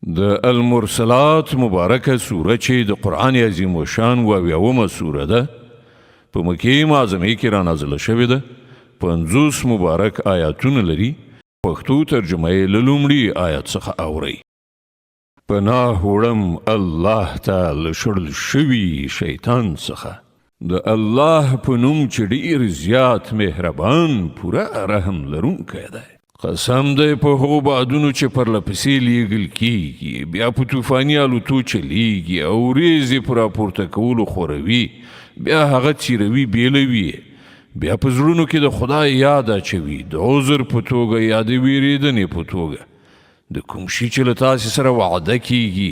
د المرسلات مبارکه سوره چې د قرآن عظیم الشان اویاومه سوره ده په مکې معظمې کې رانازله شوې ده. 50 مبارک آیاتونه لري. پښتو ترجمه یې له لومړي آیت څخه اورئ. پناه وړم الله ته له شړل شوي شیطان څخه، د الله په نوم چې ډېر زیات مهربان پوره رحم لرونکی دی. قسم دی په هغو بادونو چې پرلپسې لیږل کیږي، بیا په طوفاني الوتو چلیږي او وریځې په راپورته کولو خوروي، بیا هغه څیروي بیلوي، بیا په زړونو کې د خدای یاد اچوي، د عذر په توګه یا د ویرېدنې په توګه. د کوم شي چې له تاسې سره وعده کیږي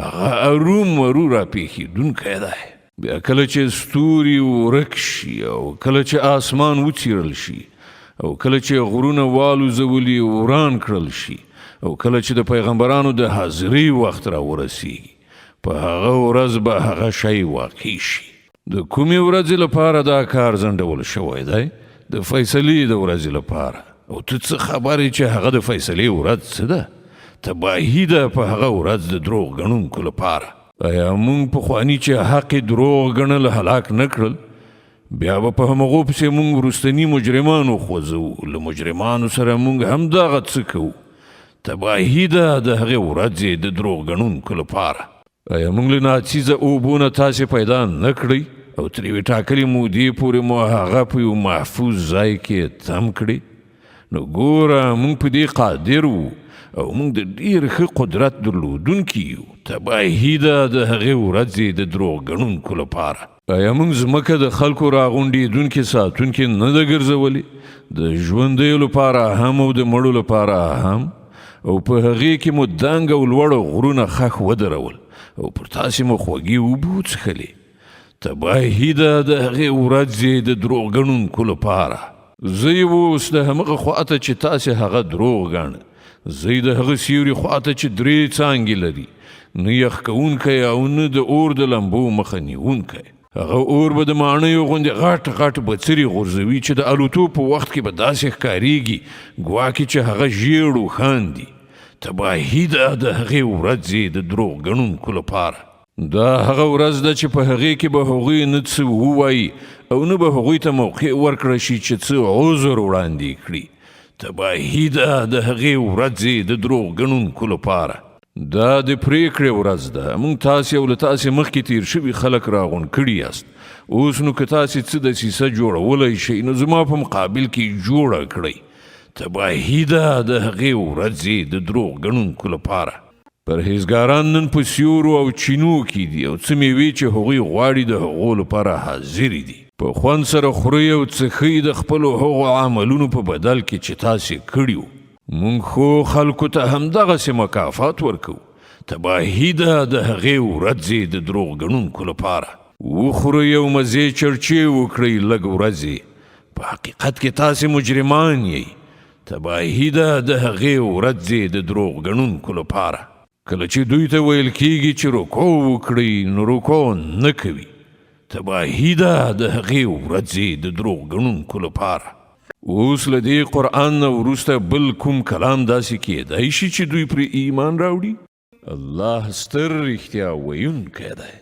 هغه ارومرو راپېښېدونکی دی. بیا کله چې ستوري ورک شي او کله چې آسمان وڅیرل شي او کله چې غرونه والوزولي وران کړل شي او کله چې د پیغمبرانو د حاضرۍ وخت را ورسیږي، په هغه ورځ به هغه شی واقع شي. د کومې ورځې لپاره دا کار ځنډول شوی دی؟ د فیصلې د ورځې لپاره. او ته څه خبرې چې هغه د فیصلې ورځ څه ده؟ تباهي ده په هغه ورځ د دروغ ګڼونکو لپاره. آیا موږ پخواني چې حق دروغ ګڼل هلاک نه کړل؟ بیا به په همغو پسې موږ وروستني مجرمان وخوځوو، له مجرمانو سره موږ همدغه څه کوو. تباهي ده د هغې ورځې د دروغ ګڼونکو لپاره. آیا موږ له ناڅیزه اوبو نه تاسې پیدا نه کړئ او تر یوې ټاکلې مودې پورې مو هغه په یو محفوظ ځای کې تم کړي؟ نو ګوره موږ په دې قادر وو او موږ د ډېر ښه قدرت درلودونکي یو. تباهي ده د هغې ورځې د دروغ ګڼونکو لپاره. آیا موږ ځمکه د خلکو راغونډېدونکې ساتونکې نه ده ګرځولې؟ د ژوندیو لپاره هم او د مړو لپاره هم. او په هغې کې مو دنګ او لوړ غرونه خښ ودرول او پر تاسې مو خوږې اوبه وڅښلې. تباهي ده د هغې ورځې د دروغ ګڼونکو لپاره. زه یې اوس د همغه خواته چې تاسې هغه دروغ ګاڼه، زه د هغه سیوري خواته چې 3 څانګې لري، نه یخ کوونکی او نه د اور د لمبو مخه نیونکی. هغه اور به د ماڼیو غوندې غټ غټ بڅري غورځوي چې د الوتو په وخت کې به داسې ښکارېږي ګواکې چې هغه ژیړ و خاندي. تباهي ده د هغې ورځې د دروغ ګڼونکو لپاره. دا هغه ورځ ده چې په هغې کې به هغوی نه څه ووایي او نه به هغوی ته موقع ورکړه شي چې څه عذر وړاندې کړي. تباهي ده د هغې ورځې د دروغ ګڼونکو لپاره. دا د پریکړې ورځ ده. موږ تاسې او له تاسې مخکې تیر شوي خلک راغونډ کړي یاست. اوس نو که تاسې څه دسیسه جوړولی شئ نو زما په مقابل کې جوړه کړئ. تباهي ده د هغې ورځې د دروغ ګڼونکو لپاره. پرهیزګاران نن په سیورو او چینو کې دي او څه میوې چې هغوی غواړي د هغو لپاره حاضرې دي. په خوند سره خورئ او څښئ د خپلو هغو عملونو په بدل کې چې تاسې کړي وو. مونږ خو خلکو ته همدغسې مکافات ورکو. تباهي ده د هغې ورځې د دروغ ګڼونکو لپاره. وخورئ او مزې چرچې وکړئ لږ ورځې، په حقیقت کې تاسې مجرمان یئ. تباهي ده د هغې ورځې د دروغ ګڼونکو لپاره. کله چې دوی ته ویل کیږي چې رکوع وکړئ نو رکوع نه کوي. تباهي ده د هغې ورځې د دروغ ګڼونکو لپاره. اوس له دې قرآن نه وروسته بل کوم کلام داسې کیدای شي چې دوی پرې ایمان راوړي؟ الله ستر رښتیا ویونکی دی.